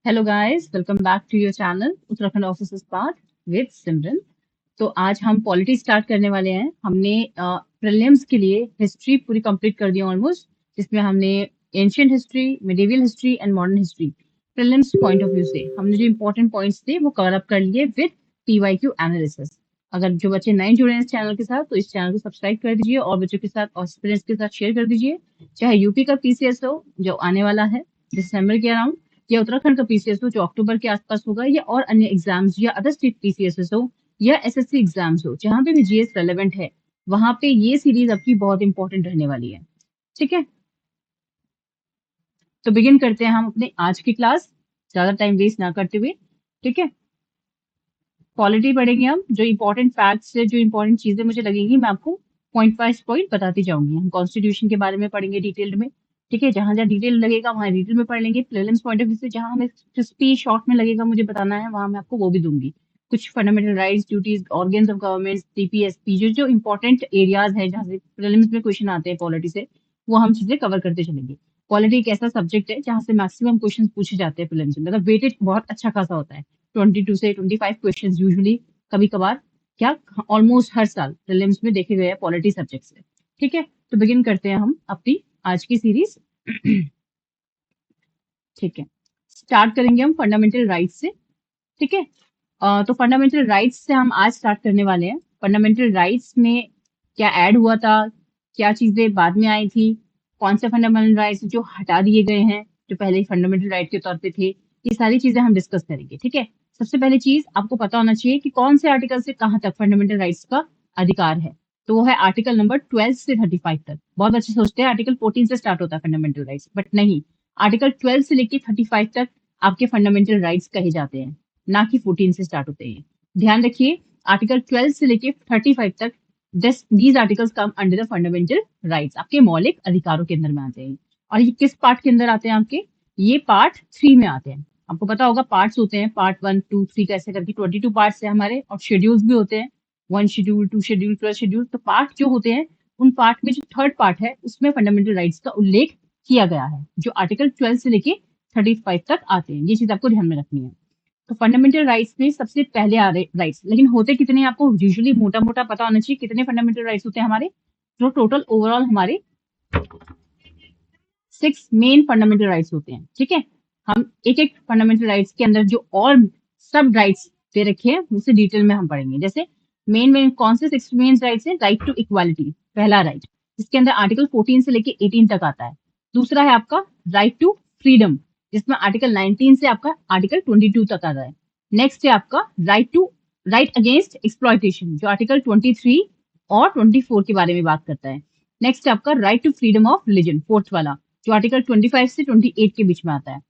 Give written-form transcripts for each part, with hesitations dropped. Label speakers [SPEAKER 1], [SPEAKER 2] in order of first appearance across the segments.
[SPEAKER 1] Hello guys, welcome back to your channel Uttarakhand officers path with Simran. तो आज हम polity start करने वाले हैं। हमने प्रीलिम्स के लिए हिस्ट्री पूरी कंप्लीट कर दी ऑलमोस्ट, जिसमें हमने ancient history, medieval history and modern history prelims point of view से हमने जो इंपॉर्टेंट पॉइंट्स थे वो कवर अप कर लिए विद पीवाईक्यू एनालिसिस। अगर जो बच्चे नए जुड़े हैं इस चैनल के साथ तो इस चैनल को सब्सक्राइब कर दीजिए और बच्चों के साथ और स्टूडेंट्स के साथ शेयर कर दीजिए। चाहे यूपी का पीसीएस हो जो आने वाला है दिसंबर के अराउंड, या उत्तराखंड का पीसीएस हो जो अक्टूबर के आसपास होगा, या और अन्य एग्जाम्स या अदर स्टेट पीसीएस हो या एसएससी एग्जाम्स हो, जहां पे भी जीएस रेलेवेंट है वहां पे ये सीरीज आपकी बहुत इंपॉर्टेंट रहने वाली है। ठीक है, तो बिगिन करते हैं हम अपने आज की क्लास, ज्यादा टाइम वेस्ट ना करते हुए। ठीक है, पॉलिटी पढ़ेंगे हम। जो इंपॉर्टेंट फैक्ट्स से जो इंपॉर्टेंट चीजें मुझे लगेंगी मैं आपको पॉइंट वाइज पॉइंट बताती जाऊंगी। हम कॉन्स्टिट्यूशन के बारे में पढ़ेंगे डिटेल्ड में। ठीक है, जहां जहां डिटेल लगेगा वहां डिटेल में पढ़ लेंगे। प्रीलिम्स पॉइंट ऑफ व्यू से जहां हमें क्रिस्पी शॉर्ट में लगेगा मुझे बताना है वहां मैं आपको वो भी दूंगी। कुछ fundamental rights, duties, organs of government, DPSP, जो जो इंपॉर्टेंट एरियाज है जहां से प्रीलिम्स में क्वेश्चन आते हैं पॉलिटी से, वो हम चीजें कवर करते चलेंगे। पॉलिटी एक ऐसा सब्जेक्ट है जहां से मैक्सिमम क्वेश्चन पूछे जाते हैं प्रीलिम्स में, मतलब वेटेज बहुत अच्छा खासा होता है। 22 से 25 क्वेश्चन यूजुअली, कभी कभार क्या ऑलमोस्ट हर साल प्रीलिम्स में देखे गए हैं पॉलिटी सब्जेक्ट से। ठीक है, तो बिगिन करते हैं हम अपनी आज की सीरीज। ठीक है, स्टार्ट करेंगे हम फंडामेंटल राइट्स से। ठीक है, तो फंडामेंटल राइट्स से हम आज स्टार्ट करने वाले हैं। फंडामेंटल राइट्स में क्या ऐड हुआ था, क्या चीजें बाद में आई थी, कौन से फंडामेंटल राइट्स जो हटा दिए गए हैं जो पहले फंडामेंटल राइट के तौर पे थे, ये सारी चीजें हम डिस्कस करेंगे। ठीक है, सबसे पहले चीज आपको पता होना चाहिए कि कौन से आर्टिकल से कहाँ तक फंडामेंटल राइट्स का अधिकार है। तो वो है आर्टिकल नंबर 12 से 35 तक। बहुत बच्चे सोचते हैं आर्टिकल 14 से स्टार्ट होता है फंडामेंटल राइट्स, बट नहीं, आर्टिकल 12 से लेके 35 तक आपके फंडामेंटल राइट्स कहे जाते हैं, ना कि 14 से स्टार्ट होते हैं। ध्यान रखिए, आर्टिकल 12 से लेके 35 तक these articles come under the fundamental rights, आपके मौलिक अधिकारों के अंदर में आते हैं। और ये किस पार्ट के अंदर आते हैं आपके? ये पार्ट 3 में आते हैं। आपको पता होगा पार्ट्स होते हैं, पार्ट 1 2 3 कैसे करके 22 पार्ट्स है हमारे, और शेड्यूल्स भी होते हैं, 1 शेड्यूल, 2 शेड्यूल, 12 शेड्यूल। तो पार्ट जो होते हैं उन पार्ट में जो थर्ड पार्ट है उसमें फंडामेंटल राइट्स का उल्लेख किया गया है, जो आर्टिकल 12 से लेके 35 तक आते हैं। ये चीज आपको ध्यान में रखनी है। तो फंडामेंटल राइट्स में सबसे पहले आ रहे राइट्स, लेकिन होते कितने हैं आपको यूजुअली मोटा मोटा पता होना चाहिए कितने फंडामेंटल राइट्स होते हैं हमारे। जो टोटल ओवरऑल हमारे 6 मेन फंडामेंटल राइट्स होते हैं। ठीक है, हम एक एक फंडामेंटल राइट्स के अंदर जो और सब राइट्स दे रखे हैं उसे डिटेल में हम पढ़ेंगे। जैसे मेन मेन कौन से 6 मेन राइट्स हैं? राइट टू इक्वालिटी, पहला राइट, जिसके अंदर आर्टिकल 14 से लेके 18 तक आता है। दूसरा है आपका राइट टू फ्रीडम, जिसमें आर्टिकल 19 से आपका आर्टिकल 22 तक आता है। नेक्स्ट है आपका राइट अगेंस्ट एक्सप्लॉयटेशन, जो आर्टिकल 23 और 24 के बारे में बात करता है। नेक्स्ट है आपका right to freedom of religion, fourth वाला, जो आर्टिकल 25 से 28 के बीच में आता है।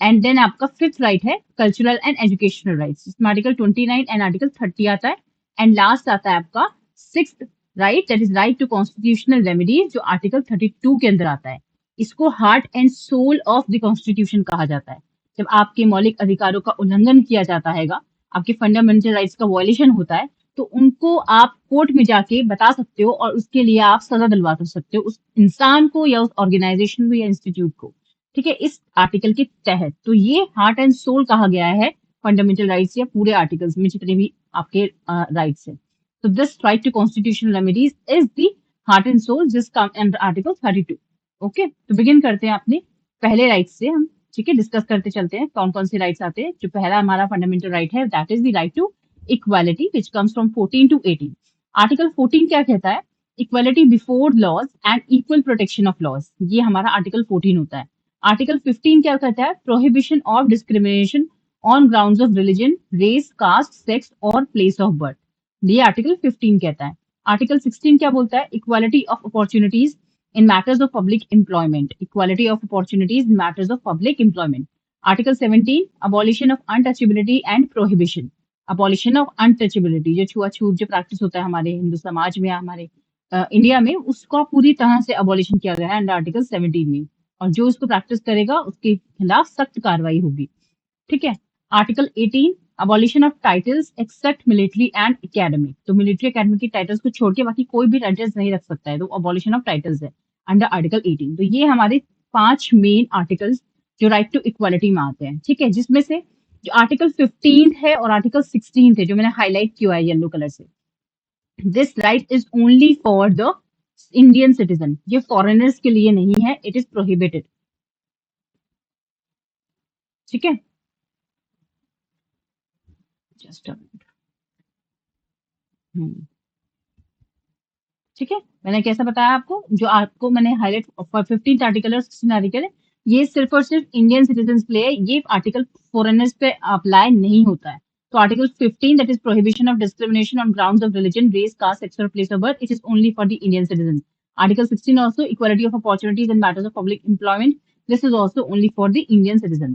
[SPEAKER 1] एंड देन आपका फिफ्थ राइट है कल्चरल एंड एजुकेशनल राइट्स, जिसमें आर्टिकल 29 एंड आर्टिकल 30 आता है। एंड लास्ट आता है आपका sixth right, that is right to constitutional remedy, जो आर्टिकल 32 के अंदर आता है। इसको heart and soul of the constitution कहा जाता है। जब आपके मौलिक अधिकारों का उल्लंघन किया जाता है, आपके फंडामेंटल राइट्स का वॉयलेशन होता है, तो उनको आप कोर्ट में जाके बता सकते हो और उसके लिए आप सजा दिलवा सकते हो उस इंसान को या उस ऑर्गेनाइजेशन को या इंस्टीट्यूट को। ठीक है, इस आर्टिकल के तहत। तो ये हार्ट एंड सोल कहा गया है फंडामेंटल राइट्स या पूरे आर्टिकल्स में जितने भी आपके राइट्स हैं। तो this right to constitutional remedies is the heart and soul जिस अंडर आर्टिकल 32। ओके, तो बिगिन करते हैं अपने पहले राइट से हम। ठीक है, डिस्कस करते चलते हैं कौन कौन से राइट्स आते हैं। जो पहला हमारा फंडामेंटल राइट है that is the right to equality which comes from 14 to 18। Article 14 क्या कहता है? Equality before laws and equal protection of laws, ये हमारा आर्टिकल 14 होता है। आर्टिकल 15 क्या कहता है? Prohibition of discrimination on grounds of religion, race, caste, sex और प्लेस ऑफ बर्थ, ये आर्टिकल 15 कहता है। आर्टिकल 16 क्या बोलता है? Equality of opportunities in matters of public employment, equality of opportunities in matters of public employment. Article 17, abolition of untouchability and prohibition, abolition of untouchability, जो छुआछूत जो प्रैक्टिस होता है हमारे हिंदू समाज में, हमारे इंडिया में, उसका पूरी तरह से अबॉलिशन किया गया है अंडर आर्टिकल 17 में, और जो इसको प्रैक्टिस करेगा उसके खिलाफ सख्त कार्रवाई होगी। ठीक है, article 18, abolition of titles except military and academic, तो मिलिट्री एकेडमिक की टाइटल्स को छोड़ के बाकी कोई भी टाइटल्स नहीं रख सकता है, तो अबॉलिशन ऑफ टाइटल्स है अंडर आर्टिकल 18। तो ये हमारे 5 मेन आर्टिकल्स जो राइट टू इक्वालिटी में आते हैं, ठीक है, जिसमें से जो आर्टिकल 15 है और आर्टिकल 16 है जो मैंने हाईलाइट किया है येलो कलर से, this right is only for the Indian citizen, ये फॉरेनर्स के लिए नहीं है, इट इज प्रोहिबिटेड, ठीक है। जस्ट ठीक है, मैंने कैसा बताया आपको, जो आपको मैंने हाईलाइट 15 आर्टिकल और 16 आर्टिकल है, ये सिर्फ और सिर्फ इंडियन सिटीजन के लिए, ये आर्टिकल फॉरेनर्स पे अप्लाई नहीं होता है। तो article 15 that is prohibition of discrimination on grounds of religion, race, caste, sex और place of birth, it is only for the Indian citizen. Article 16 also equality of opportunities in matters of public employment, this is also only for the Indian citizen.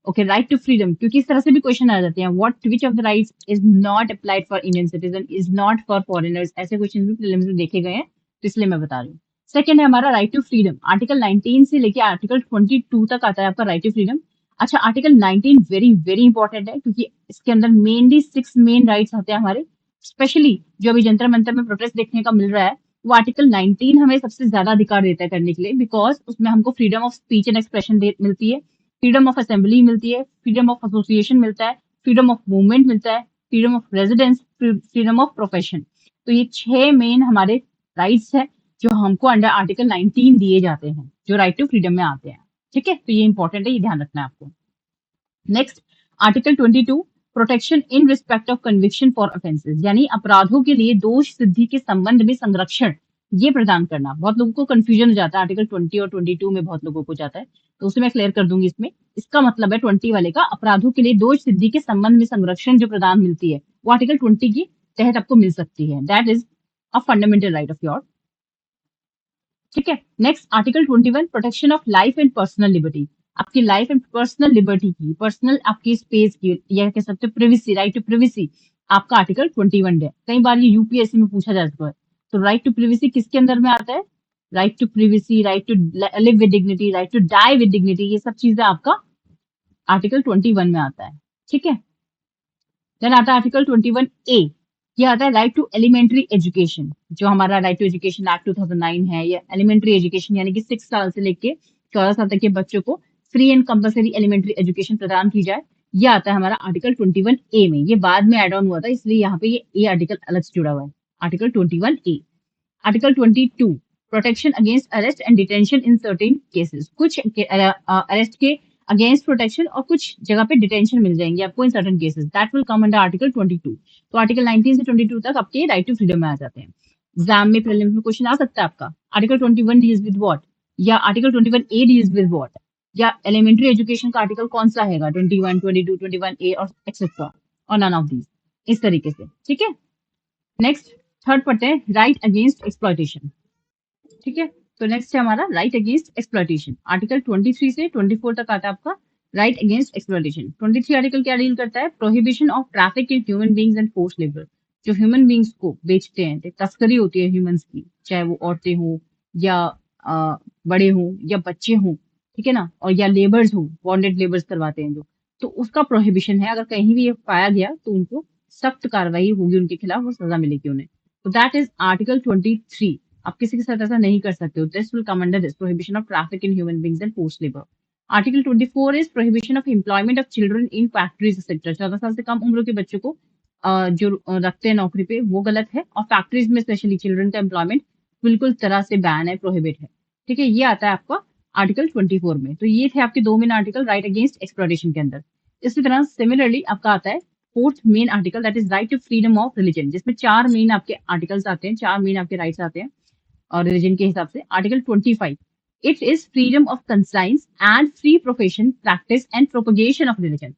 [SPEAKER 1] Okay, right to freedom, क्योंकि इस तरह से भी question आ जाते हैं, what which of the rights is not applied for Indian citizen, is not for foreigners, ऐसे question भी प्रीलिम्स में देखे गए हैं, तो इसलिए मैं बता रही हूँ। सेकंड है हमारा राइट टू फ्रीडम, आर्टिकल 19 से लेके आर्टिकल 22 तक आता है आपका राइट टू फ्रीडम। अच्छा, आर्टिकल 19 वेरी वेरी इंपॉर्टेंट है, क्योंकि इसके अंदर मेनली 6 मेन राइट्स आते हैं हमारे, स्पेशली जो अभी जंतर मंतर में प्रोटेस्ट देखने का मिल रहा है, वो आर्टिकल 19 हमें सबसे ज्यादा अधिकार देता है करने के लिए, बिकॉज उसमें हमको freedom of speech and expression मिलती है, फ्रीडम ऑफ असेंबली मिलती है, फ्रीडम ऑफ एसोसिएशन मिलता है, फ्रीडम ऑफ मूवमेंट मिलता है, freedom of residence, freedom of profession. तो ये 6 मेन हमारे राइट्स है जो हमको अंडर आर्टिकल 19 दिए जाते हैं, जो राइट टू फ्रीडम में आते हैं, ठीक है। तो ये इंपॉर्टेंट है, ये ध्यान रखना है आपको। Next, article 22, protection in respect of conviction for offences, यानी अपराधों के लिए दोष सिद्धि के संबंध में संरक्षण ये प्रदान करना। बहुत लोगों को कंफ्यूजन हो जाता है आर्टिकल 20 और 22 में, बहुत लोगों को जाता है, तो उसे मैं क्लियर कर दूंगी। इसमें इसका मतलब है 20 वाले का, अपराधों के लिए दोष सिद्धि के संबंध में संरक्षण जो प्रदान मिलती है, वो आर्टिकल 20 की तहत आपको मिल सकती है, that is a fundamental right of your, ठीक है। Next, article 21, protection of life and personal liberty, आपकी लाइफ एंड पर्सनल लिबर्टी की, पर्सनल आपकी स्पेस की, या कह सकते हो प्रिवेसी, राइट टू प्रिवेसी, आपका आर्टिकल 21 है। कई बार ये यूपीएससी में पूछा जाता है, तो राइट टू प्रिवेसी किसके अंदर में आता है, right to privacy, right to live with dignity, right to die with dignity, ये सब चीजें आपका आर्टिकल 21 में आता है, ठीक है। देन आता है आर्टिकल 21A, ये आता है राइट टू एलिमेंट्री एजुकेशन, जो हमारा राइट टू एजुकेशन एक्ट 2009 है, ये एलिमेंट्री एजुकेशन यानी कि 6 साल से लेके 14 साल तक के बच्चों को free and compulsory elementary education प्रदान की जाए, ये आता है हमारा आर्टिकल 21A में। ये बाद में एड ऑन हुआ था, इसलिए यहाँ पे ये ए आर्टिकल अलग से जुड़ा हुआ है, article 21A। Article 22, protection against arrest and detention in certain cases, कुछ अरेस्ट के अगेंस्ट प्रोटेक्शन और कुछ जगह पे डिटेंशन मिल जाएंगे आपको इन certain cases, that will come under article 22। तो आर्टिकल 19 से 22 तक आपके राइट टू फ्रीडम में आ जाते हैं। एग्जाम में प्रीलिम्स में क्वेश्चन आ सकता है आपका, आर्टिकल 21 डील्स विद व्हाट, या article 21A deals with what, या एलिमेंट्री एजुकेशन का आर्टिकल कौन सा है, 21, 22, 21A और एक्सेट्रा, और नन ऑफ दीज, इस तरीके से, ठीक है। नेक्स्ट, थर्ड पढ़ते हैं, राइट अगेंस्ट एक्सप्लॉयटेशन, ठीक है। तो नेक्स्ट है हमारा राइट अगेंस्ट एक्सप्लॉयटेशन, आर्टिकल 23 से 24 तक आता है आपका राइट अगेंस्ट एक्सप्लॉयटेशन। 23 आर्टिकल क्या डील करता है, prohibition of traffic in human beings and force labour, जो ह्यूमन बींग्स को बेचते हैं, तस्करी होती है ह्यूमंस की, चाहे वो औरतें हों या बड़े हों या बच्चे हों, ठीक है ना, और या लेबर्स हों, बॉन्डेड लेबर्स करवाते हैं जो, तो उसका प्रोहिबिशन है, अगर कहीं भी ये पाया गया तो उनको सख्त कार्रवाई होगी उनके खिलाफ, वो सजा मिलेगी उन्हें। तो दैट इज आर्टिकल 23, आप किसी के साथ ऐसा नहीं कर सकते हो, this will come under this, prohibition of traffic in human beings and force labour. Article 24 is prohibition of employment of children in factories sector, 14 साल से कम उम्र के बच्चों को जो रखते हैं नौकरी पे, वो गलत है, और फैक्ट्रीज में स्पेशली चिल्ड्रन का एम्प्लॉयमेंट बिल्कुल तरह से बैन है, प्रोहिबिट है, ठीक है। ये आता है आपका आर्टिकल 24 में। तो ये थे आपके 2 main article right against exploitation के अंदर। इसी तरह सिमिलरली आपका आता है fourth main article, that is right to freedom of religion, जिसमें 4 मेन आपके आर्टिकल्स आते हैं, 4 मेन आपके राइट्स आते हैं और रिलीजन के हिसाब से। Article 25, it is freedom of conscience and free profession, practice and propagation of religion,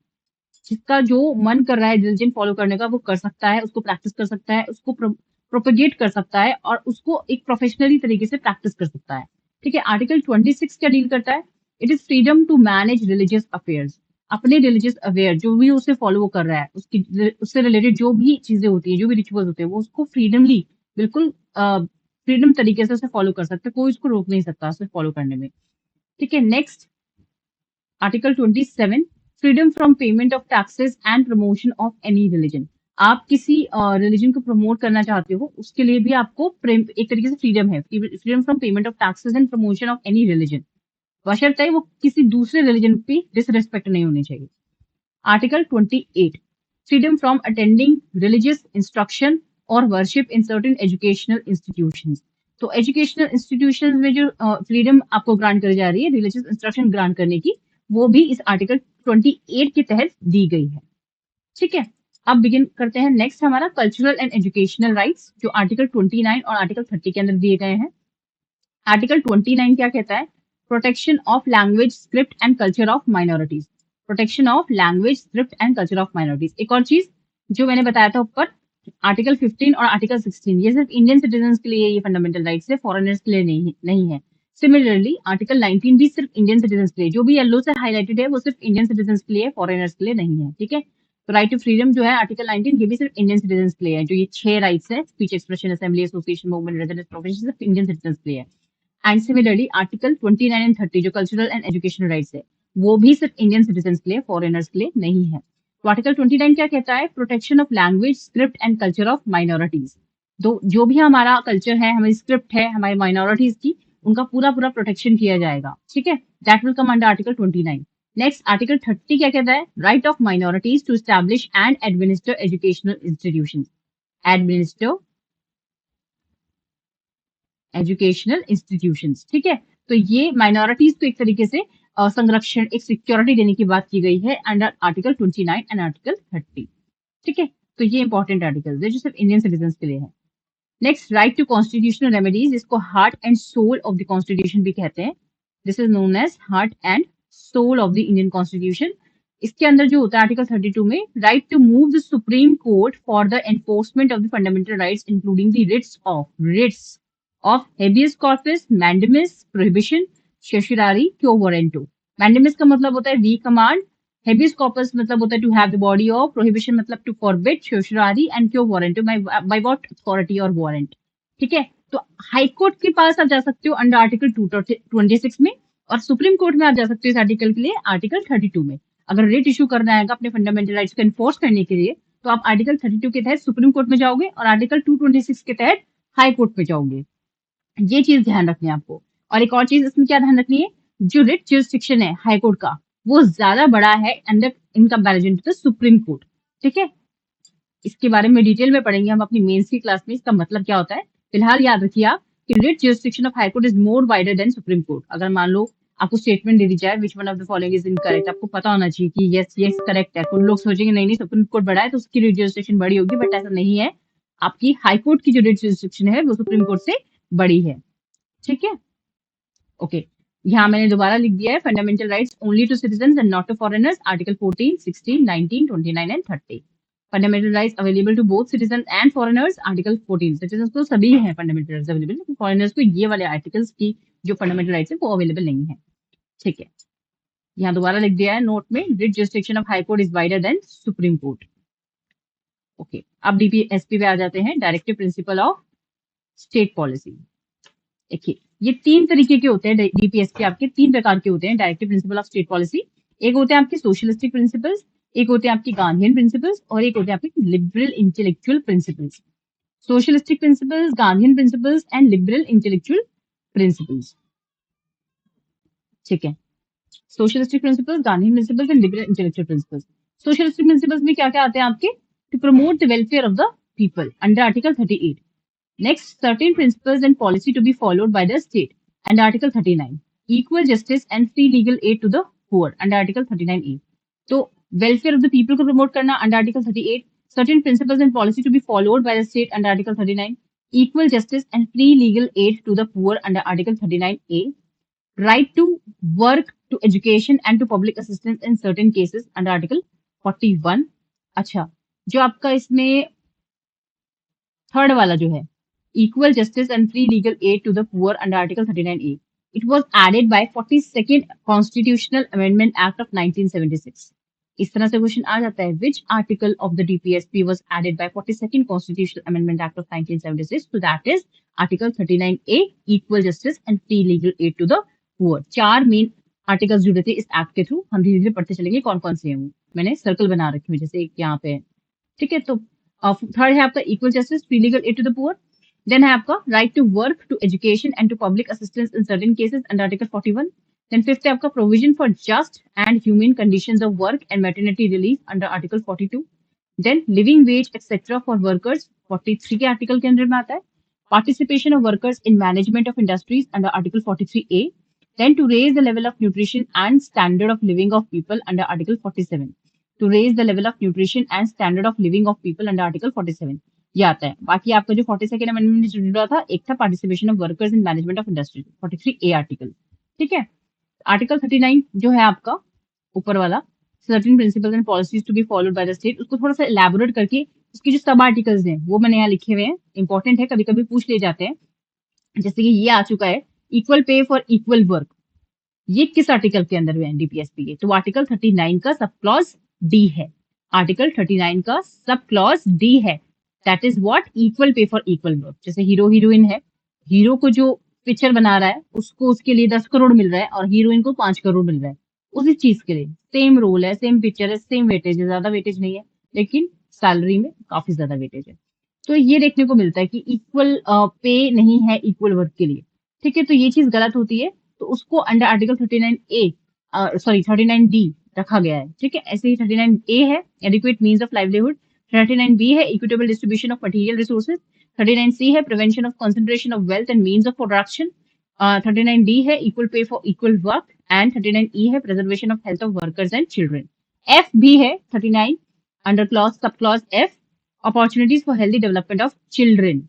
[SPEAKER 1] जिसका जो मन कर रहा है रिलीजन फॉलो करने का वो कर सकता है, उसको प्रैक्टिस कर सकता है, उसको प्रोपोगेट कर सकता है, और उसको एक प्रोफेशनली तरीके से प्रैक्टिस कर सकता है, ठीक है। आर्टिकल 26 क्या डील करता है, it is freedom to manage religious affairs, अपने रिलीजियस अफेयर जो भी उसे फॉलो कर रहा है, उसकी उससे रिलेटेड जो भी चीजें होती है, जो भी रिचुअल्स होते हैं, वो उसको फ्रीडमली, बिल्कुल फ्रीडम तरीके से उसे फॉलो कर सकता है, कोई उसको रोक नहीं सकता उसे फॉलो करने में, ठीक है। Next, article 27, freedom from payment of taxes and promotion of any religion, आप किसी रिलीजन को प्रमोट करना चाहते हो, उसके लिए भी आपको एक तरीके से फ्रीडम है, freedom from payment of taxes and promotion of any religion, बशर्ते वो किसी दूसरे रिलीजन की डिसरिस्पेक्ट नहीं होनी चाहिए। Article 28 freedom from attending religious instruction और worship in certain educational institutions. तो एजुकेशनल इंस्टीट्यूशंस में जो फ्रीडम आपको ग्रांट करी जा रही है रिलीजियस इंस्ट्रक्शन ग्रांट करने की, वो भी इस आर्टिकल 28 के तहत दी गई है। ठीक है, अब बिगिन करते हैं। नेक्स्ट हमारा कल्चरल एंड एजुकेशनल राइट्स, जो आर्टिकल 29 और आर्टिकल 30 के अंदर दिए गए हैं। आर्टिकल 29 क्या कहता है? Protection of language, script and culture of minorities. Protection of language, script and culture of minorities. एक और चीज जो मैंने बताया था ऊपर, आर्टिकल 15 और आर्टिकल 16 ये सिर्फ इंडियन सिटीजन के लिए ये फंडामेंटल राइट्स है, फॉरेनर्स के लिए नहीं है। सिमिलरली आर्टिकल 19 भी सिर्फ इंडियन सिटीजन के लिए, जो भी येलो से हाईलाइटेड है वो सिर्फ इंडियन सिटीजन के लिए, फॉरेनर्स के लिए नहीं है। ठीक है, तो राइट टू फ्रीडम जो है आर्टिकल 19 ये भी सिर्फ इंडियन सिटीजन के लिए है। जो ये 6 राइट्स है, speech, expression, assembly, association, movement, residence, profession, सिर्फ इंडियन सिटीजन के लिए है। एंड सिमिलरली आर्टिकल 29 एंड 30 जो कल्चरल एंड एजुकेशनल राइट्स है, वो भी सिर्फ इंडियन सिटीजन के लिए, फॉरेनर्स के लिए नहीं है। तो आर्टिकल 29 क्या कहता है? Protection of language, script and culture of minorities. तो जो भी हमारा कल्चर है, हमारी स्क्रिप्ट है, हमारी माइनॉरिटीज की, उनका पूरा पूरा प्रोटेक्शन किया जाएगा। ठीक है, that will come under article 29। Next article 30 क्या कहता है? Right of minorities to establish and administer educational institution. Administer educational institutions. ठीक है, तो ये माइनॉरिटीज को एक तरीके से संरक्षण, एक सिक्योरिटी देने की बात की गई है अंडर आर्टिकल 29 एंड आर्टिकल 30। ठीक है, तो ये इंपॉर्टेंट आर्टिकल्स है जो सिर्फ इंडियन सिटीजन के लिए है। Next, right to constitutional remedies, इसको heart and soul of the constitution भी कहते हैं। This is known as heart and soul of the Indian constitution. इसके अंदर जो होता है आर्टिकल 32 में, right to move the supreme court for the enforcement of the fundamental rights including the writs of habeas corpus, mandamus, prohibition, certiorari, quo warranto। Mandamus का मतलब होता है री कमांड, हेबियस कॉर्पस मतलब होता है to have the body of, prohibition मतलब to forbid, certiorari and quo warranto by what authority और वारंट। ठीक है, तो हाई कोर्ट के पास आप जा सकते हो अंडर आर्टिकल 226 में, और सुप्रीम कोर्ट में आप जा सकते हो इस आर्टिकल के लिए आर्टिकल 32 में। अगर रिट इशू करना है अपने फंडामेंटल राइट्स को एनफोर्स करने के लिए, तो आप आर्टिकल 32 के तहत सुप्रीम कोर्ट में जाओगे और आर्टिकल 226 के तहत हाई कोर्ट में जाओगे। ये चीज ध्यान रखनी है आपको। और एक और चीज इसमें क्या ध्यान रखनी है, जो रिट जुरिस्डिक्शन है हाई कोर्ट का, वो ज्यादा बड़ा है under in comparison to the supreme court. ठीक है, इसके बारे में डिटेल में पढ़ेंगे हम अपनी मेंस की क्लास में, इसका मतलब क्या होता है। फिलहाल याद रखिए आप कि writ jurisdiction of high court is more wider than supreme court. अगर मान लो आपको स्टेटमेंट दे दी जाए विच one of the following is incorrect, आपको पता होना चाहिए कि यस यस करेक्ट है। कुछ लोग सोचेंगे नहीं नहीं सुप्रीम कोर्ट बड़ा है तो उसकी रिट जुरिस्डिक्शन बड़ी होगी, बट ऐसा नहीं है। आपकी हाई कोर्ट की जो रिट जुरिस्डिक्शन है वो सुप्रीम कोर्ट से बड़ी है। ठीक है, ओके, यहाँ मैंने दोबारा लिख दिया है, fundamental rights only to citizens and not to foreigners, article 14, 16, 19, 29 and 30। Fundamental rights available to both citizen and foreigners, article 14। Citizen को सभी हैं फंडामेंटल राइट्स अवेलेबल, लेकिन फॉरेनर्स को ये वाले आर्टिकल्स की जो फंडामेंटल राइट्स है वो अवेलेबल नहीं है। ठीक है, यहाँ दोबारा लिख दिया है नोट में, writ jurisdiction of high court is wider than supreme court. Okay, अब डीपीएसपी पे आ जाते हैं, directive principle of state policy. देखिए, ये 3 तरीके के होते हैं डीपीएसपी, आपके 3 प्रकार के होते हैं directive principle of state policy. एक होते हैं आपके सोशलिस्टिक प्रिंसिपल्स, एक होते हैं आपकी गांधीयन प्रिंसिपल्स, और एक होते हैं आपके liberal intellectual principles. Socialistic principles, Gandhian principles and liberal intellectual principles. ठीक है, socialistic principles, Gandhian principles and liberal intellectual principles. Socialistic principles में क्या क्या आते हैं आपके? To promote the welfare of the people under article 38। Next, certain principles and policy to be followed by the state under Article 39. Equal justice and free legal aid to the poor under Article 39A. तो welfare of the people को promote करना under Article 38. Certain principles and policy to be followed by the state under Article 39. Equal justice and free legal aid to the poor under Article 39A. Right to work, to education and to public assistance in certain cases under Article 41. अच्छा, जो आपका इसमें third वाला जो है, equal justice and free legal aid to the poor under Article 39A. It was added by 42nd Constitutional Amendment Act of 1976. इस तरह से क्वेश्चन आ जाता है, which article of the DPSP was added by 42nd Constitutional Amendment Act of 1976? So that is Article 39A, equal justice and free legal aid to the poor. 4 main articles जुड़े थे इस act के through. हम धीरे धीरे पढ़ते चलेंगे कौन कौन से हैं वो। मैंने सर्कल बना रखे हैं, जैसे एक यहाँ पे है। ठीक है, तो थर्ड है आपका equal justice, free legal aid to the poor. Then है आपका right to work, to education and to public assistance in certain cases under article 41। Then fifth है आपका provision for just and human conditions of work and maternity relief under article 42। Then living wage etcetera for workers 43 के article के अंदर में आता है। Participation of workers in management of industries under article 43A। Then to raise the level of nutrition and standard of living of people under article 47। To raise the level of nutrition and standard of living of people under article 47 ये आता है। बाकी आपका जो 42nd amendment में जुड़ा था एक था participation of workers in management of industry 43A article. ठीक है। आर्टिकल 39 जो है आपका ऊपर वाला certain principles and policies to be followed by the state, उसको थोड़ा सा एलैबोरेट करके उसके जो सब आर्टिकल्स हैं वो मैंने यहाँ लिखे हुए हैं, इंपॉर्टेंट है, कभी कभी पूछ ले जाते हैं। जैसे कि ये आ चुका है equal pay for equal work, ये किस आर्टिकल के अंदर है एनडीपीएस के? तो आर्टिकल 39 का सब क्लॉज डी है। आर्टिकल 39 का सब क्लॉज डी है, that is what equal pay for equal work. जैसे हीरो हीरोइन है, हीरो को जो पिक्चर बना रहा है उसको उसके लिए 10 करोड़ मिल रहा है और हीरोइन को 5 करोड़ मिल रहा है, उसी चीज के लिए सेम रोल है, सेम पिक्चर है, सेम वेटेज है, ज्यादा वेटेज नहीं है लेकिन सैलरी में काफी ज्यादा वेटेज है। तो ये देखने को मिलता है कि इक्वल पे नहीं है इक्वल वर्क के लिए। ठीक है, तो ये चीज गलत होती है, तो उसको under article 39A sorry 39D रखा गया है। ठीक है, ऐसे ही 39A है adequate means of livelihood, 39B है equitable distribution of material resources, 39C है prevention of concentration of wealth and means of production, 39D है equal pay for equal work and 39E है preservation of health of workers and children. F भी है 39 under clause sub clause F, opportunities for healthy development of children.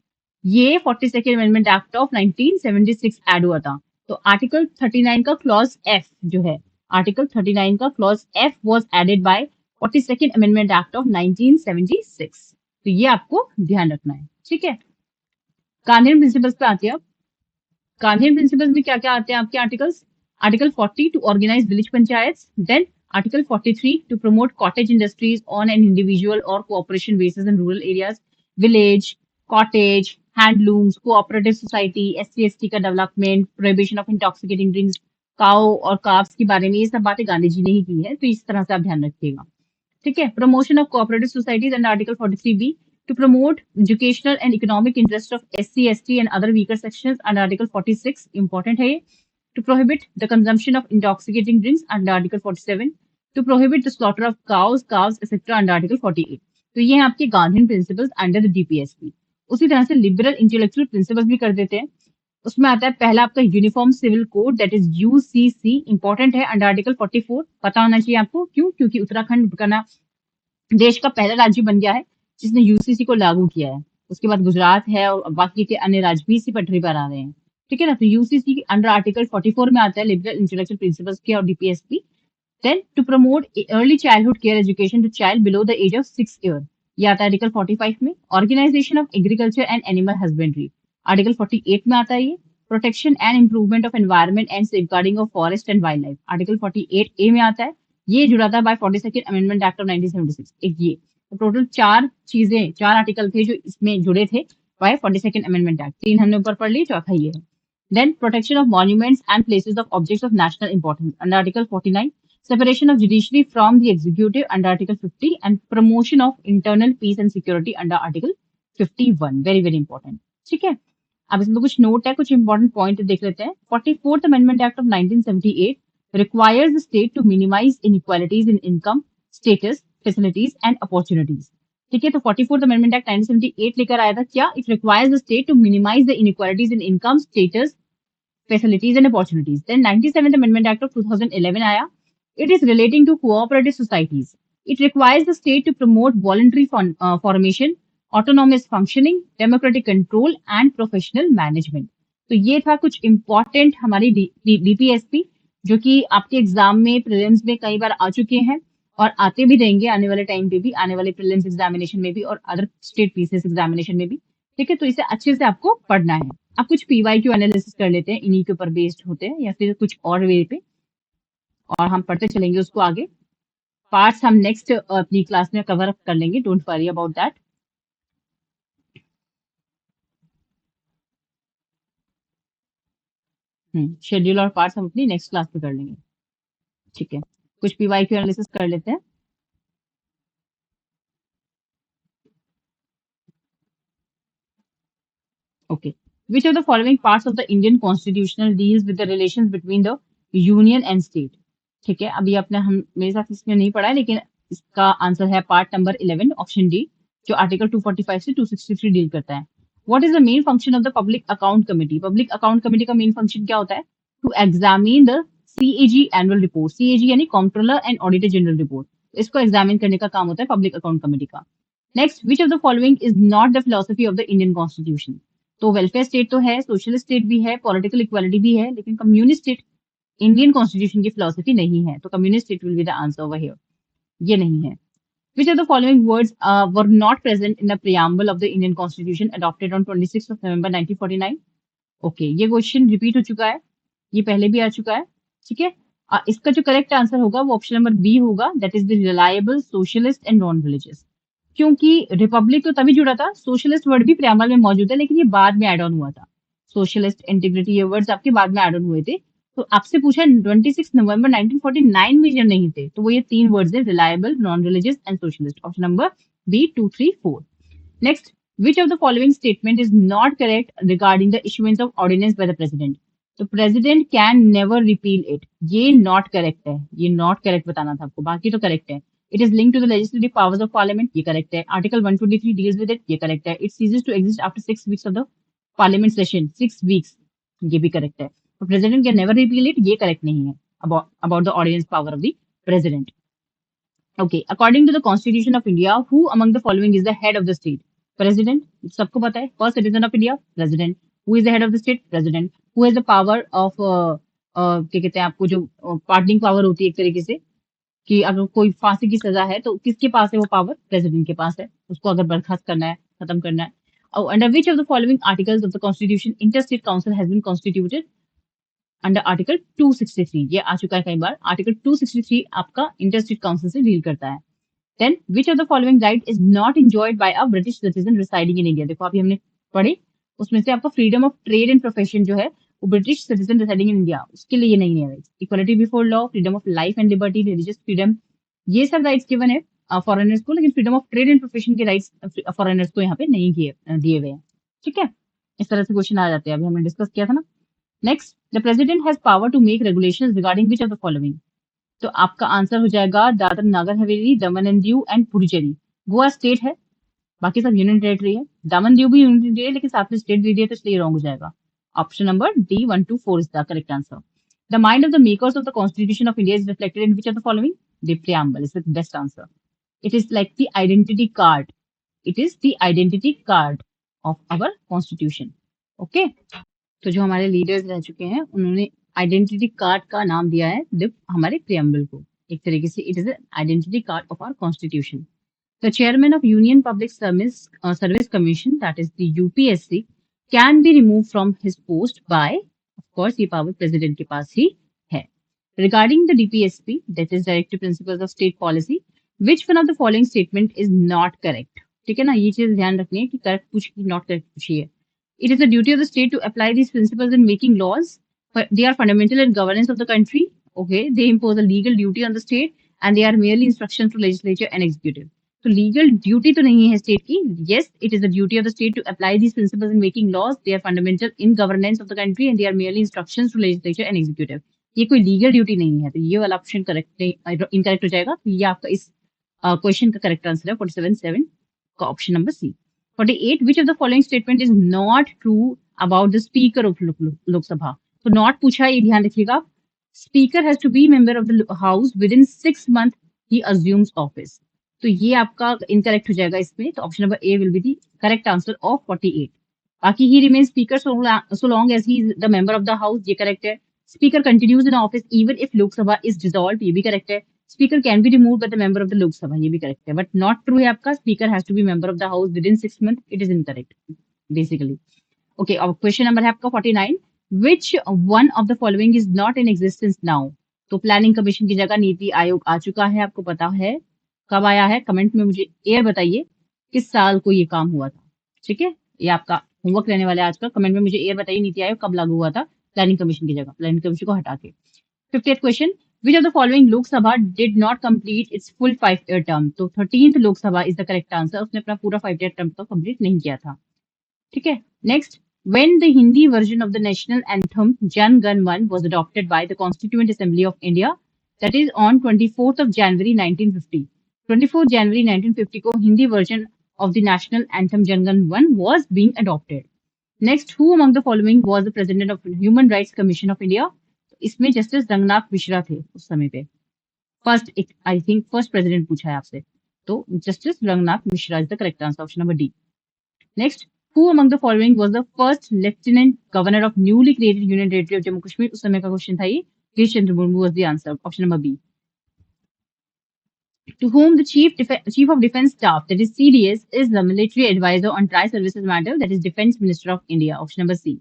[SPEAKER 1] ये 42nd amendment act of 1976 add हुआ था। तो article 39 का clause F जो है, आर्टिकल 39 का clause F was added by 42nd amendment act of 1976। तो ये आपको ध्यान रखना है। ठीक है, गांधीयन प्रिंसिपल्स पे आते हैं अब। गांधीयन प्रिंसिपल्स में क्या क्या आते हैं आपके articles? Article 40 to organise village panchayat, then article 43 to promote cottage industries on an individual और cooperation basis in rural areas, village, cottage, handlooms, cooperative society, SC/ST का development, prohibition of intoxicating drinks, cow और calves के बारे में, ये सब बातें गांधी जी ने ही की है, तो इस तरह से आप ध्यान रखिएगा। ठीक है, promotion of cooperative societies under article 43B to promote educational and economic interest of SC/ST and other weaker sections under Article 46, important है ये, to prohibit the consumption of intoxicating drinks under Article 47, to prohibit the slaughter of cows, calves, etc. under Article 48। तो ये हैं आपके Gandhian principles under the DPSP। उसी तरह से liberal intellectual principles भी कर देते हैं। उसमें आता है पहला आपका uniform civil code, that is UCC, important है अंडर आर्टिकल 44, पता होना चाहिए आपको। क्यों? क्योंकि उत्तराखंड का ना देश का पहला राज्य बन गया है जिसने यूसीसी को लागू किया है। उसके बाद गुजरात है और बाकी के अन्य राज्य भी इसी पटरी पर आ रहे हैं। ठीक है ना, तो यूसीसी अंडर आर्टिकल 44 में आता है लिबरल इंटेलेक्चुअल प्रिंसिपल्स के और DPSP। Then to promote early childhood care education to child below the age of 6 year, ये आता है आर्टिकल 45 में। Organisation of agriculture and animal husbandry article 48 में आता है ये। Protection and improvement of environment and safeguarding of forest and wild life article 48A में आता है। ये जुड़ा था bye 42nd amendment act of 1976। एक ये तो टोटल चार आर्टिकल थे जो इसमें जुड़े थे बाय 42nd अमेंडमेंट एक्ट। 3 हमने ऊपर पढ़ ली, चौथा ये है। Then protection of monuments and places of objects of national importance under article 49, separation of judiciary from the executive under Article 50, and promotion of internal peace and security under Article 51, very very important। ठीक है, अब इसमें कुछ note है, कुछ important point देख लेते हैं। 44th amendment act of 1978 requires the state to minimize inequalities in income, status, facilities and opportunities। ठीक है, तो 44th अमेंडमेंट एक्ट 1978 लेकर आया था क्या? It requires the state to minimise the inequalities in income, status, facilities and opportunities। Then 97th Amendment Act of 2011 आया। It is relating to cooperative societies। It requires the state to promote voluntary formation, autonomous functioning, democratic control and professional management। तो ये था कुछ important हमारी DPSP जो कि आपके exam में प्रीलिम्स में कई बार आ चुके हैं और आते भी रहेंगे आने वाले टाइम पे भी, आने वाले प्रीलिम्स एग्जामिनेशन में भी और अदर स्टेट पीसीएस एग्जामिनेशन में भी। ठीक है, तो इसे अच्छे से आपको पढ़ना है। अब कुछ PYQ एनालिसिस कर लेते हैं, इन्हीं के ऊपर बेस्ड होते हैं या फिर कुछ और वे पे, और हम पढ़ते चलेंगे उसको आगे। पार्ट्स हम नेक्स्ट अपनी क्लास में कवर कर लेंगे, don't worry about that. Schedule और पार्ट्स हम अपनी नेक्स्ट क्लास में कर लेंगे। ठीक है, कुछ PYQ एनालिसिस कर लेते हैं। Okay. Which of the following parts of the Indian constitution deals with the relations between the union and state. ठीक है, अभी आपने हम मेरे साथ इसमें नहीं पढ़ा है, लेकिन इसका आंसर है पार्ट नंबर 11 ऑप्शन डी, जो आर्टिकल 245 से 263 डील करता है। What is the main function of the public account committee? Public account committee का मेन फंक्शन क्या होता है? To examine the CAG annual report. CAG यानी controller and auditor general report, इसको एग्जामिन करने का काम होता है पब्लिक अकाउंट कमेटी का। Next, which of the following is not the philosophy of the Indian constitution? तो वेलफेयर स्टेट तो है, सोशलिस्ट स्टेट भी है, पॉलिटिकल इक्वालिटी भी है, लेकिन कम्युनिस्ट स्टेट इंडियन कॉन्स्टिट्यूशन की फिलोसफी नहीं है, तो communist state will be the answer over here, ये नहीं है। Which of the following words were not present in the preamble of the Indian Constitution adopted on 26th of November 1949? Okay, ये question repeat हो चुका है, ये पहले भी आ चुका है। ठीक है, इसका जो करेक्ट आंसर होगा वो ऑप्शन नंबर बी होगा, that is the reliable, socialist and non religious. क्योंकि रिपब्लिक तो तभी जुड़ा था, सोशलिस्ट वर्ड भी प्रेम्बल में मौजूद है, लेकिन ये बाद में एड ऑन हुआ था। सोशलिस्ट, इंटीग्रिटी, ये वर्ड्स आपके बाद में एड ऑन हुए थे। तो आपसे पूछा 26 नवंबर 1949 में जब नहीं थे, तो वो ये तीन वर्ड्स है, reliable, non religious and socialist. Option number B 2, 3, 4। Next, which of the following statement is not correct regarding the issuance of ordinance by the president? तो president can never repeal it, ये not correct है, ये not correct बताना था आपको, बाकी तो correct है। It is linked to the legislative powers of parliament, ये correct है। Article 123 deals with it, ये correct है। It ceases to exist after 6 weeks of the parliament session, 6 weeks, ये भी correct है। तो president can never repeal it, ये correct नहीं है about the ordinance power of the president. Okay, according to the Constitution of India, who among the following is the head of the state? President, सबको पता है, first citizen of India, president. Who is the head of the state? President. Who has the power of, क्या कहते हैं आपको, जो pardoning power होती है एक तरीके से, कि अगर कोई फांसी की सजा है तो किसके पास है वो पावर? प्रेसिडेंट के पास है, उसको अगर बर्खास्त करना है, खत्म करना है। Under which of the following articles of the constitution inter state council has been constituted? Under article 263, ये आ चुका है कई बार। आर्टिकल 263 आपका इंटर स्टेट काउंसिल से डील करता है। Then, which of the following right is not enjoyed by a British citizen residing in India? देखो अभी हमने पढ़े, उसमें से आपका freedom of trade and profession जो है वो British citizen residing in India, उसके लिए ये नहीं है rights. Equality before law, freedom of life and liberty, religious freedom, ये सब राइट्स गिवन है फॉरेनर्स को, लेकिन freedom of trade and profession के राइट्स फॉरेनर्स को यहाँ पे नहीं दिए हुए हैं। ठीक है, इस तरह से क्वेश्चन आ जाते हैं, अभी हमने डिस्कस किया था ना। Next, the president has power to make regulations regarding which of the following? तो आपका आंसर हो जाएगा Dadar Nagar Haveli, Daman and Diu and Puducherry. Goa state है, बाकी सब यूनियन टेरिटरी है। दमन दीव भी यूनियन टेरिटरी है, लेकिन साथ में स्टेट दे दिया तो इसलिए रॉन्ग हो जाएगा। Option number D 1, 2, 4 is the correct answer. The mind of the makers of the constitution of India is reflected in which of the following? The preamble is the best answer. It is like the identity card, it is the identity card of our constitution. Okay, तो जो हमारे leaders रह चुके हैं उन्होंने identity card का नाम दिया है हमारे प्रीएम्बल को, एक तरीके से it is an identity card of our constitution. The chairman of union public service commission, that is the UPSC, can be remove from his post by, of course ये पावर प्रेसिडेंट के पास ही है। Regarding the DPSP, that is directive principles of state policy, which one of the following statement is not correct? ठीक है ना, ये चीज ध्यान रखनी है कि करेक्ट पूछी नॉट करेक्ट पूछी है। It is the duty of the state to apply these principles in making laws. But they are fundamental in governance of the country. Okay, they impose a legal duty on the state, and they are merely instructions to legislature and executive. So legal duty तो नहीं है state की. Yes, it is the duty of the state to apply these principles in making laws. They are fundamental in governance of the country, and they are merely instructions to legislature and executive. ये कोई legal duty नहीं है, तो ये वाला option correct incorrect हो जाएगा। तो ये आपका इस क्वेश्चन का करेक्ट आंसर है 47/7 का option number C. 48, which of the following statement is not true about the speaker of Lok Sabha? तो not पूछा, ये ध्यान रखिएगा। Speaker has to be member of the house within 6 months he assumes office. तो ये आपका incorrect हो जाएगा इसमें, तो option number A will be the correct answer of 48। बाकी he remains speaker so long as he is the member of the house, ये correct है। Speaker continues in office even if Lok Sabha is dissolved, ये भी correct है। Speaker can be removed by the member of the Lok Sabha, ये भी correct है। But not true है आपका, Speaker has to be member of the house within 6 months, it is incorrect basically. Okay, अब question number है आपका 49, which one of the following is not in existence now? तो planning commission की जगह नीति आयोग आ चुका है, आपको पता है कब आया है, कमेंट में मुझे ईयर बताइए किस साल को ये काम हुआ था। ठीक है, ये आपका होमवर्क रहने वाला है आज का, कमेंट में मुझे ईयर बताइए नीति आयोग कब लागू हुआ था प्लानिंग कमीशन की जगह, प्लानिंग कमीशन को हटा के। 50th question, which of the following Lok Sabha did not complete its full 5-year term? तो 13th Lok Sabha is the correct answer, उसने अपना पूरा 5-year term तो कंप्लीट नहीं किया था। ठीक है, next, when the Hindi version of the national anthem Jan Gan Man was adopted by the Constituent Assembly of India, that is on 24th of January 1950. 24th January 1950 को Hindi version of the national anthem Jan Gan Man was being adopted. Next, who among the following was the president of Human Rights Commission of India? इसमें justice Ranganath Mishra थे उस समय पे. First I think first president पूछा है आपसे, तो justice Ranganath Mishra is the correct answer, option number D. Next, who among the following was the first lieutenant governor of newly created Union Territory of Jammu Kashmir? उस समय का question था ये. Gish Chandra Murmu was the answer. Option number B. To whom the Chief of Defence Staff, that is CDS, is the military advisor on tri-services matter, that is Defence Minister of India. Option number C.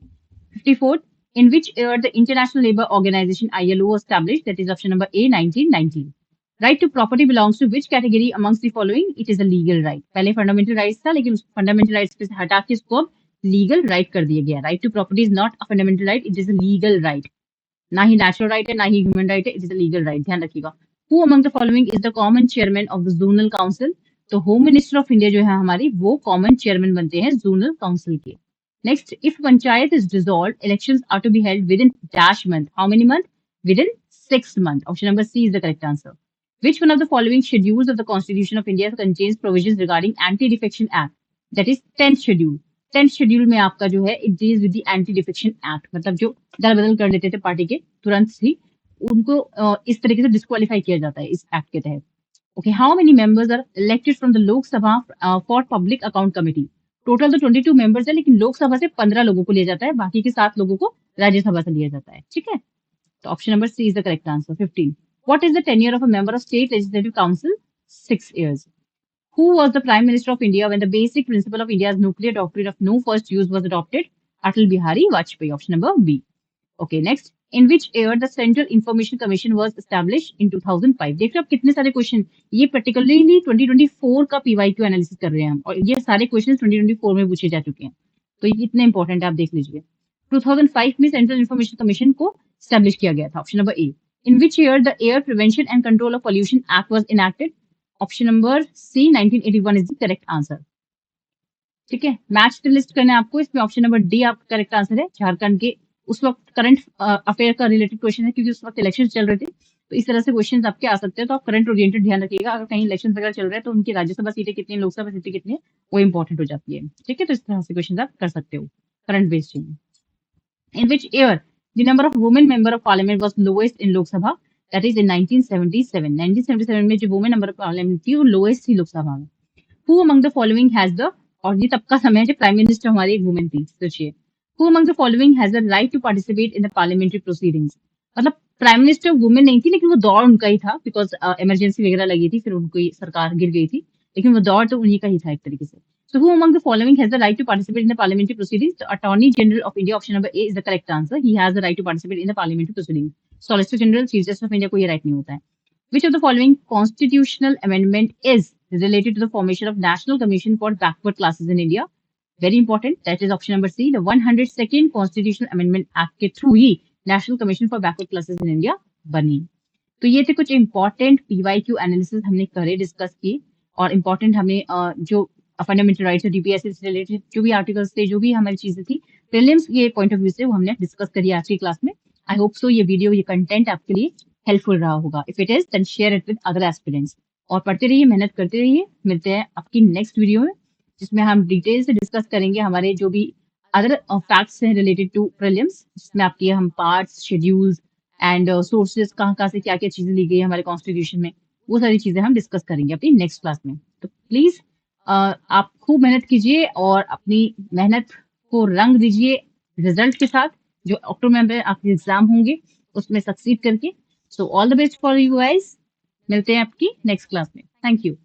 [SPEAKER 1] 54th, in which year the International Labour Organization ILO was established? That is option number A, 1919. Right to property belongs to which category amongst the following? It is a legal right. पहले fundamental rights था, लेकिन fundamental rights पे से हटा के इसको अब legal right कर दिया गया. Right to property is not a fundamental right, it is a legal right. ना ही नेचुरल राइट है, ना ही ह्यूमन राइट है, it is a legal right. ध्यान रखिएगा. Who among the following is the common chairman of the zonal council? तो home minister of India जो है हमारी, वो कॉमन चेयरमैन बनते हैं जोनल काउंसिल के. Next, if panchayat is dissolved, elections are to be held within dash month. How many month? Within 6 months. Option number C is the correct answer. Which one of the following schedules of the Constitution of India contains provisions regarding Anti-Defection Act? That is 10th schedule. 10th schedule में आपका जो है it deals with the Anti-Defection Act. मतलब जो दल बदल कर लेते थे पार्टी के तुरंत ही, उनको इस तरीके से डिस्क्वालीफाई किया जाता है इस एक्ट के तहत. Okay, how many members are elected from the Lok Sabha for Public Account Committee? Total तो 22 मेंबर्स है, लेकिन लोकसभा से 15 लोगों को लिया जाता है, बाकी के 7 लोगों को राज्यसभा से लिया जाता है. ठीक है, तो option number C is the correct answer. 15. What is the tenure of a member of State Legislative Council? 6 years. Who was the Prime Minister of India when the basic principle of India's nuclear doctrine of no first use was adopted? Atal Bihari Vajpayee. Option number B. Okay, next. In which year the Central Information Commission was established? In 2005. देख रहे हो आप कितने सारे question, ये particularly 2024 का PYQ analysis कर रहे हैं हम, और ये सारे क्वेश्चन 2024 में पूछे जा चुके हैं, तो ये इतने इंपॉर्टेंट है, आप देख लीजिए. 2005 में सेंट्रल इन्फॉर्मेशन कमीशन को स्टैब्लिश किया गया था. Option number A. In which year the Air Prevention and Control of Pollution Act was enacted? Option number C, 1981 is the correct answer. ठीक है, मैच द लिस्ट करना है आपको, इसमें ऑप्शन नंबर डी आपका करेक्ट आंसर है. झारखंड के उस वक्त करंट अफेयर का रिलेटेड क्वेश्चन है, क्योंकि उस वक्त इलेक्शन चल रहे थे, तो इस तरह से क्वेश्चन आपके आ सकते हैं. तो आप करंट ओरिएंटेड ध्यान रखिएगा. अगर कहीं इलेक्शन वगैरह चल रहे हैं तो उनकी राज्यसभा सीटें कितनी है, लोकसभा सीटें कितनी है, वो इंपॉर्टेंट हो जाती है. ठीक है, तो इस तरह से क्वेश्चन आप कर सकते हो करंट बेस्ड चाहिए. In which year the number of women member of parliament was lowest in Lok Sabha? That is in 1977. 1977 में जो women member of parliament थी, वो lowest थी लोकसभा में. Who among the following has the, और ये तब का समय है जब प्राइम मिनिस्टर हमारी एक वुमेन थी, सोचिए. Who among the following has the right to participate in the parliamentary proceedings? मतलब प्राइम मिनिस्टर वुमेन नहीं थी, लेकिन वो दौर उनका ही था, बिकॉज इमरजेंसी वगैरह लगी थी, फिर उनकी सरकार गिर गई थी, लेकिन वो दौर तो उन्हीं का ही था एक तरीके से. So who among the following has the right to participate in the parliamentary proceedings? The Attorney General of India, option number A is the correct answer. He has the right to participate in the parliamentary proceedings. Solicitor General, Chief Justice of India को ये right नहीं होता है. Which of the following constitutional amendment is related to the formation of National Commission for Backward Classes in India? Very important. That is option number C. The 102nd Constitutional Amendment Act के through he National Commission for Backward Classes in India बनी. तो ये थे कुछ important PYQ analysis हमने करे, discuss की, और इम्पोर्टेंट हमें जो फंडामेंटल राइट्स और डीपीएससी से रिलेटेड जो भी आर्टिकल्स थे, जो भी हमारी चीजें थी प्रीलिम्स के पॉइंट ऑफ व्यू से, वो हमने डिस्कस करी आज की क्लास में. आई होप सो ये वीडियो, ये कंटेंट आपके लिए हेल्पफुल रहा होगा. If it is, then share it with other aspirants. और पढ़ते रहिए, मेहनत करते रहिए. मिलते हैं आपकी नेक्स्ट वीडियो में, जिसमें हम डिटेल से डिस्कस करेंगे हमारे जो भी अदर फैक्ट्स हैं रिलेटेड टू प्रीलिम्स, जिसमें आपकी हम पार्ट्स, शेड्यूल्स एंड सोर्सेज, कहाँ से क्या क्या चीजें ली गई हमारे कॉन्स्टिट्यूशन में, वो सारी चीजें हम डिस्कस करेंगे अपनी नेक्स्ट क्लास में. तो प्लीज आप खूब मेहनत कीजिए और अपनी मेहनत को रंग दीजिए रिजल्ट के साथ, जो अक्टूबर में आपके एग्जाम होंगे उसमें सक्सीड करके. So all the best for you guys. मिलते हैं आपकी नेक्स्ट क्लास में. Thank you.